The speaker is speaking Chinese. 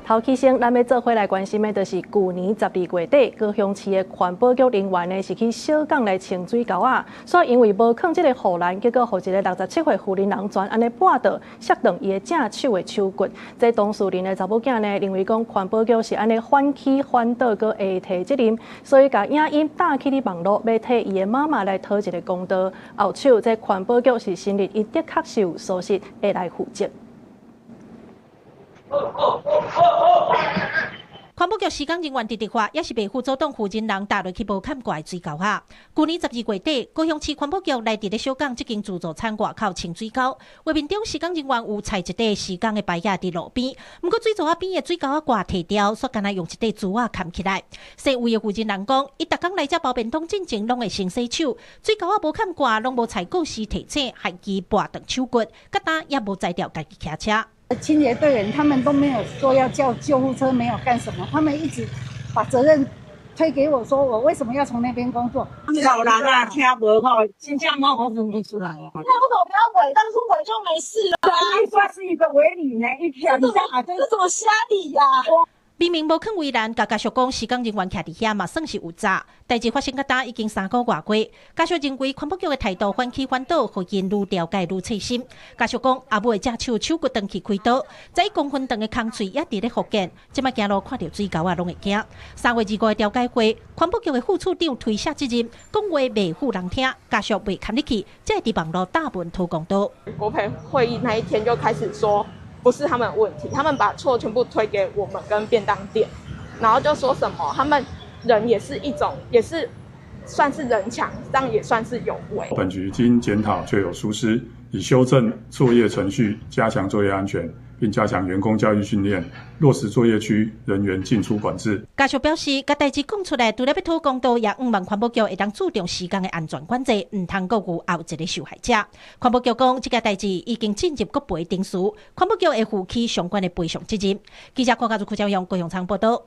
頭起先，咱要做伙來關心的，就是去年12月底，高雄市的環保局人員呢是去小港來清水溝啊，所以因為無放這個護欄，結果互一個67歲婦人人全安尼絆倒，摔斷伊的正手的手骨。這當事人的查某囝呢，認為講環保局是安尼反起反倒，擱會提責任，所以甲影音打去哩網絡，要替伊的媽媽來討一個公道。後手，這環保局是承認伊的確是有疏失，會來負責。環保局施工人員直直話，也是袂負阻擋負責人踏落去無看過的水溝下。去年12月底，高雄市環保局來佇咧小港這間自助餐外口清水溝，畫面中施工人員有採一塊施工的牌仔佇路邊，不過水槽邊的水溝掛提掉，煞干那用一塊竹仔蓋起來。細位的負責人講，伊逐工來這包便當進前攏會先洗手，水溝無看掛，攏無採過屍體測，害其絆斷手骨，甲單也無摘掉家己騎車。清潔隊員他們都沒有說要叫救護車，沒有幹什麼，他們一直把責任推給我，說我為什麼要從那邊工作？老人啊，聽無吼，真正冇好分不出來啊。那為什麼不要毀？當初毀就沒事了。這算是一個違理呢，一天這怎麼瞎理呀？明明無肯為難，甲家屬講施工人員徛佇遐嘛算是有詐。代志發生甲單已經3個月過，家屬認為環保局的態度反起反倒，互因愈了解愈切心。家屬講阿母的正手骨斷去開刀，在1公分長的空喙也佇咧復健，即擺行路看到水溝啊攏會驚。3月2日調解會，環保局的副處長推卸責任，講話袂負人聽，家屬袂堪入去，才會佇網絡大文圖公道。國賠會議那一天就開始說。不是他們的問題，他們把錯全部推給我們跟便當店，然後就說什麼他們人也是一種，也是算是人搶，這樣也算是有違。本局經檢討確有疏失，已修正作業程序，加強作業安全，並加強員工教育訓練，落實作業區人員進出管制。家屬表示，甲代志講出來，除了要討公道，也望環保局會當注重施工的安全管制，唔通擱有後一個受害者。環保局講，這個代志已經進入國賠庭訴，環保局會負起相關的賠償責任。記者郭家祖、柯昭陽、高雄場報道。